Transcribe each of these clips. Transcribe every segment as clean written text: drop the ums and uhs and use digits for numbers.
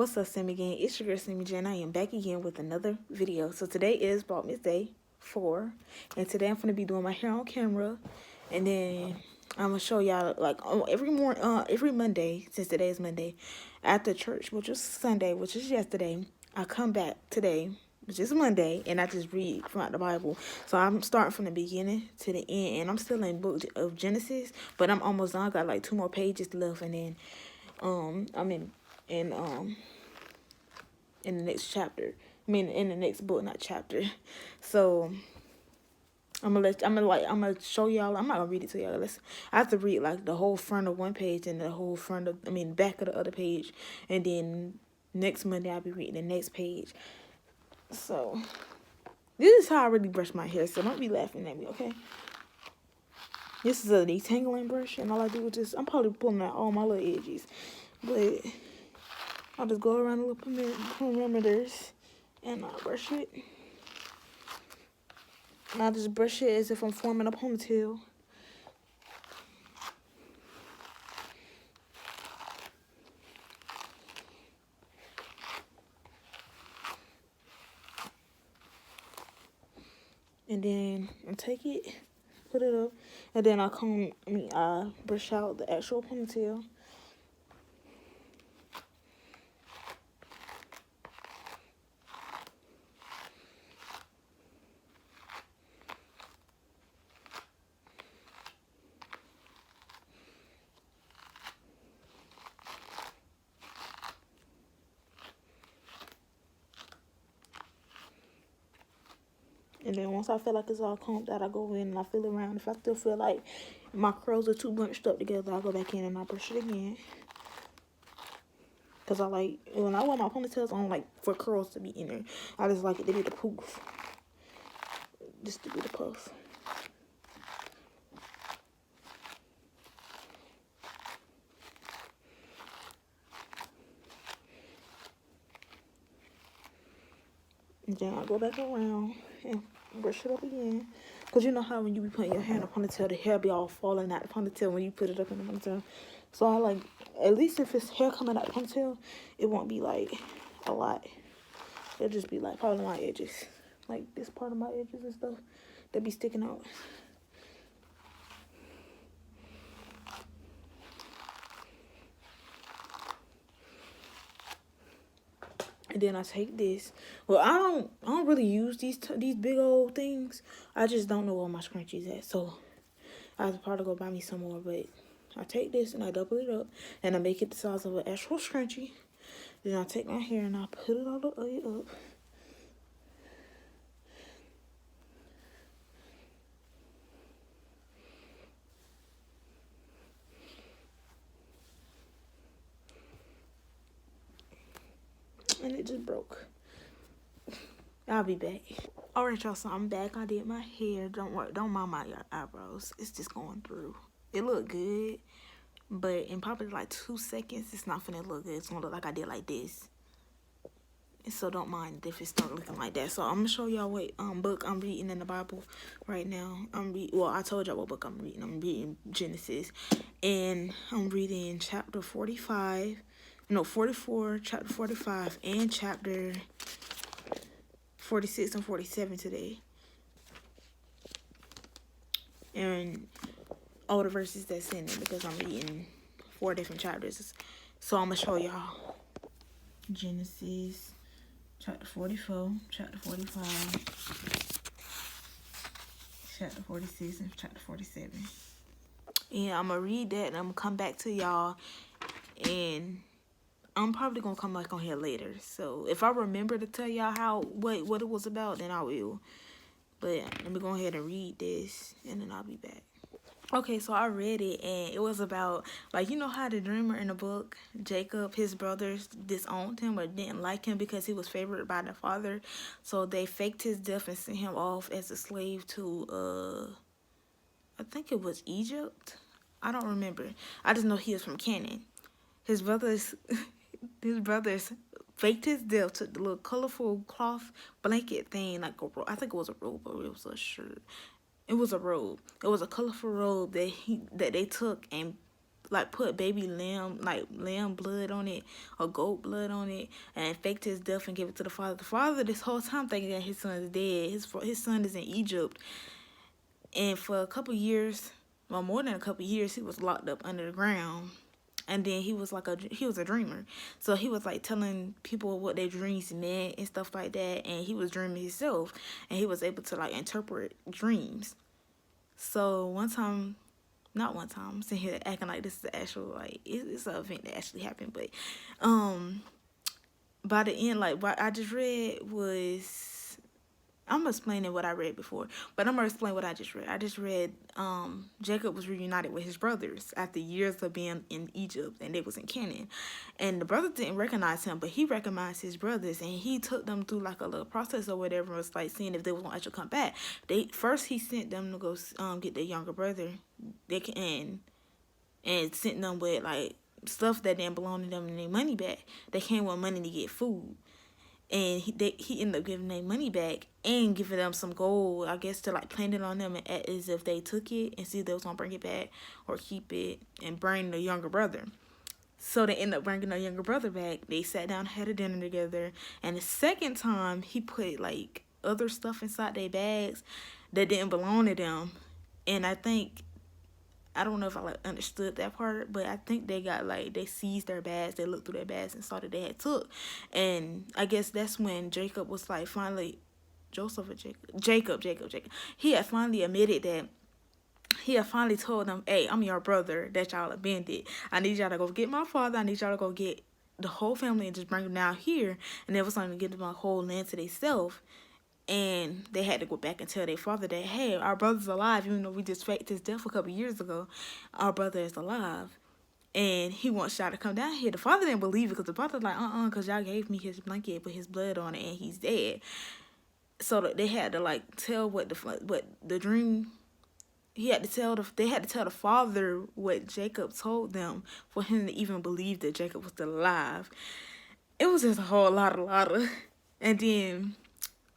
What's up, Sammy Gang? It's your girl, Sammy J, and I am back again with another video. So today is Vlogmas Day 4, and today I'm going to be doing my hair on camera, and then I'm going to show y'all, like, every Monday, since today is Monday, after church, which was Sunday, which is yesterday, I come back today, which is Monday, and I just read from the Bible. So I'm starting from the beginning to the end, and I'm still in book of Genesis, but I'm almost done. I got like 2 more pages left, and then I'm in the next chapter. I mean, in the next book, not chapter. So I'm gonna show y'all. I'm not gonna read it to y'all. I have to read like the whole front of one page and the whole back of the other page, and then next Monday I'll be reading the next page. So this is how I really brush my hair. So don't be laughing at me, okay? This is a detangling brush, and all I do is just, I'm probably pulling out all my little edges, but I'll just go around the little perimeters and I'll brush it. And I'll just brush it as if I'm forming a ponytail. And then I take it, put it up, and then I brush out the actual ponytail. And then once I feel like it's all combed out, I go in and I feel around. If I still feel like my curls are too bunched up together, I go back in and I brush it again. Because when I wear my ponytails, I don't like for curls to be in there. I just like it to be the poof. Just to be the puff. And then I go back around and brush it up again. Because you know how when you be putting your hair in a ponytail, the hair be all falling out the ponytail when you put it up in the ponytail. So I like, at least if it's hair coming out the ponytail, it won't be like a lot. It'll just be like probably my edges. Like this part of my edges and stuff that be sticking out. And then I take this. Well, I don't really use these big old things. I just don't know where my scrunchie's at. So I have to probably go buy me some more. But I take this and I double it up and I make it the size of an actual scrunchie. Then I take my hair and I put it all the way up. And it just broke. I'll be back. Alright, y'all, so I'm back. I did my hair. Don't worry, don't mind my eyebrows. It's just going through. It looked good, but in probably like 2 seconds, it's not finna look good. It's gonna look like I did like this. And so don't mind if it start looking like that. So I'm gonna show y'all what book I'm reading in the Bible right now. Well, I told y'all what book I'm reading. I'm reading Genesis, and I'm reading chapter 44, chapter 45, and chapter 46 and 47 today. And all the verses that's in it, because I'm reading 4 different chapters. So I'm gonna show y'all Genesis chapter 44, chapter 45, chapter 46, and chapter 47. And I'm gonna read that and I'm gonna come back to y'all, and I'm probably gonna come back on here later. So if I remember to tell y'all what it was about, then I will. But let me go ahead and read this and then I'll be back. Okay, so I read it and it was about, like, you know how the dreamer in the book, Jacob, his brothers disowned him or didn't like him because he was favored by the father. So they faked his death and sent him off as a slave to, I think it was Egypt. I don't remember. I just know he was from Canaan. His brothers faked his death, took the little colorful cloth blanket thing, like I think it was a robe or it was a shirt. It was a robe. It was a colorful robe that they took and like put baby lamb, like lamb blood on it or goat blood on it, and faked his death and gave it to the father. The father this whole time thinking that his son is dead. His son is in Egypt, and for a couple years, well, more than a couple years, he was locked up under the ground. And then he was a dreamer, so he was like telling people what their dreams meant and stuff like that. And he was dreaming himself, and he was able to like interpret dreams. So one time, not one time, I'm sitting here acting like this is the actual like it's an event that actually happened. But by the end, like what I just read was, I'm explaining what I read before, but I'm gonna explain what I just read. I just read Jacob was reunited with his brothers after years of being in Egypt, and they was in Canaan. And the brothers didn't recognize him, but he recognized his brothers, and he took them through like a little process or whatever. It was like seeing if they was gonna actually come back. He sent them to go get their younger brother. And sent them with like stuff that didn't belong to them and their money back. They came with money to get food. And he ended up giving their money back and giving them some gold, I guess, to like plant it on them and act as if they took it and see if they was gonna bring it back or keep it and bring the younger brother. So they ended up bringing the younger brother back. They sat down, had a dinner together, and the second time he put like other stuff inside their bags that didn't belong to them. And I don't know if I like understood that part, but I think they seized their bags. They looked through their bags and saw that they had took. And I guess that's when Jacob was like finally, Jacob. He had finally admitted that he had finally told them, hey, I'm your brother that y'all abandoned. I need y'all to go get my father. I need y'all to go get the whole family and just bring them down here. And they was going to give them a whole land to themselves. And they had to go back and tell their father that, hey, our brother's alive. Even though we just faked his death a couple years ago, our brother is alive. And he wants y'all to come down here. The father didn't believe it because the father's like, because y'all gave me his blanket with his blood on it and he's dead. So they had to like tell what the dream. They had to tell the father what Jacob told them for him to even believe that Jacob was still alive. It was just a whole lot of, and then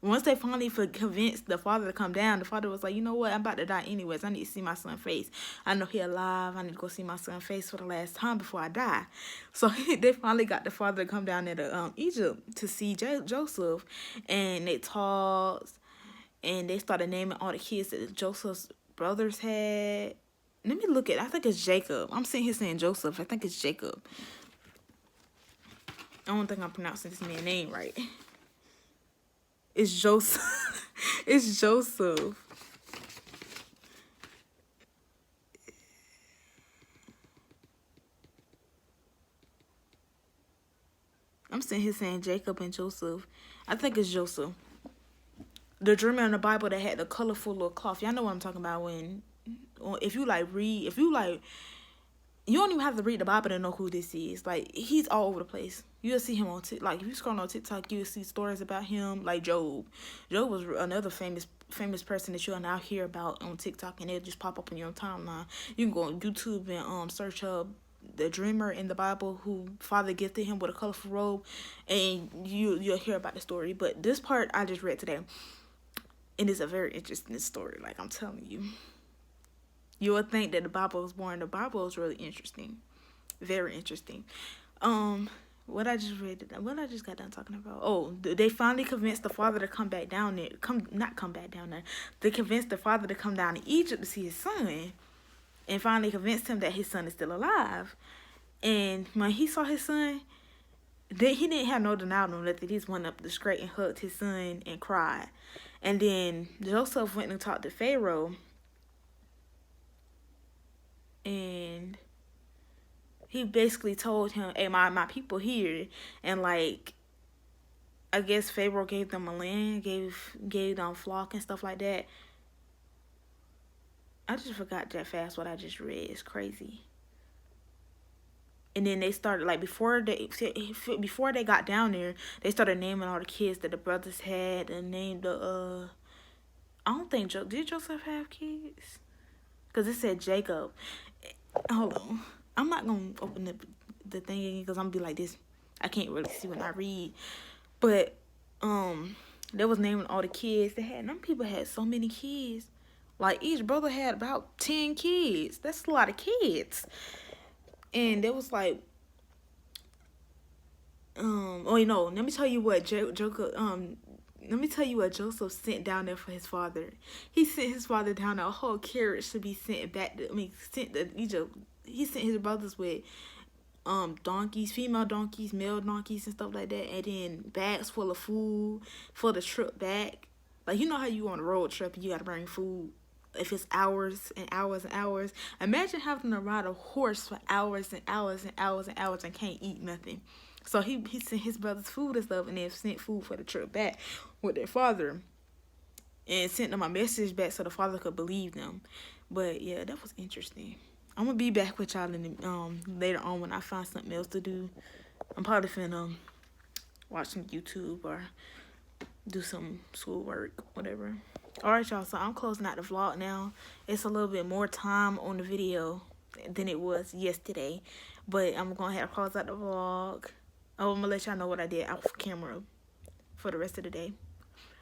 once they finally convinced the father to come down, the father was like, you know what, I'm about to die anyways. I need to see my son's face. I know he's alive. I need to go see my son's face for the last time before I die. So they finally got the father to come down to Egypt to see Joseph. And they talked, and they started naming all the kids that Joseph's brothers had. Let me look at I think it's Jacob. I'm sitting here saying Joseph. I think it's Jacob. I don't think I'm pronouncing this man's name right. It's Joseph. It's Joseph. I'm sitting here saying Jacob and Joseph. I think it's Joseph. The dreamer in the Bible that had the colorful little cloth. Y'all know what I'm talking about if you you don't even have to read the Bible to know who this is. Like, he's all over the place. You'll see him on TikTok. Like, if you scroll on TikTok, you'll see stories about him. Like Job. Job was another famous person that you'll now hear about on TikTok, and it'll just pop up in your timeline. You can go on YouTube and search up the dreamer in the Bible who father gifted him with a colorful robe, and you'll hear about the story. But this part I just read today, and it's a very interesting story. Like, I'm telling you. You would think that the Bible was boring. The Bible is really interesting. Very interesting. What I just got done talking about. Oh, they finally convinced the father to come back down there. Not come back down there. They convinced the father to come down to Egypt to see his son. And finally convinced him that his son is still alive. And when he saw his son, he didn't have no denial on that. He just went up the street and hugged his son and cried. And then Joseph went and talked to Pharaoh. And he basically told him, hey, my people here. And like, I guess Pharaoh gave them a land, gave them flock and stuff like that. I just forgot that fast what I just read. It's crazy. And then they started, like, before they got down there, they started naming all the kids that the brothers had and named I don't think did Joseph have kids? Because it said Jacob. Hold on. I'm not going to open the thing again because I'm going to be like this. I can't really see when I read. But they was naming all the kids they had. Them people had so many kids. Like, each brother had about 10 kids. That's a lot of kids. And it was like, oh, you know, let me tell you what let me tell you what Joseph sent down there for his father. He sent his father down there a whole carriage to be sent back to, sent to Egypt. He sent his brothers with donkeys, female donkeys, male donkeys and stuff like that, and then bags full of food for the trip back. Like, you know how you on a road trip and you gotta bring food if it's hours and hours and hours. Imagine having to ride a horse for hours and hours and hours and hours and can't eat nothing. So he sent his brothers food and stuff, and then sent food for the trip back with their father, and sent them a message back so the father could believe them. But yeah, that was interesting. I'm gonna be back with y'all in the, later on when I find something else to do. I'm probably finna watch some YouTube or do some schoolwork, whatever. Alright, y'all, so I'm closing out the vlog now. It's a little bit more time on the video than it was yesterday, but I'm gonna have to close out the vlog. Oh, I'm gonna let y'all know what I did off camera for the rest of the day.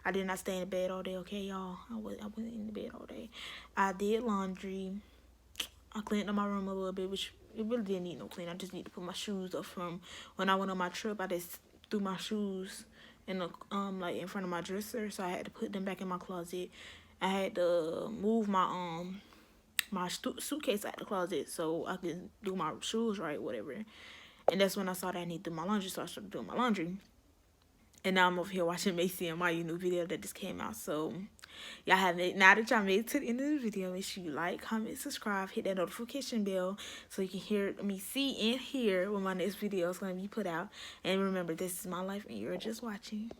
I did not stay in the bed all day, okay, y'all? I wasn't in the bed all day. I did laundry. I cleaned up my room a little bit, which it really didn't need no clean. I just need to put my shoes up from when I went on my trip. I just threw my shoes in the like in front of my dresser, so I had to put them back in my closet. I had to move my my suitcase out the closet so I could do my shoes right, whatever. And that's when I saw that I need to do my laundry, so I started doing my laundry. And now I'm over here watching Macy and my new video that just came out. So y'all have it. Now that y'all made it to the end of the video, make sure you like, comment, subscribe, hit that notification bell so you can see and hear when my next video is going to be put out. And remember, this is my life and you're just watching.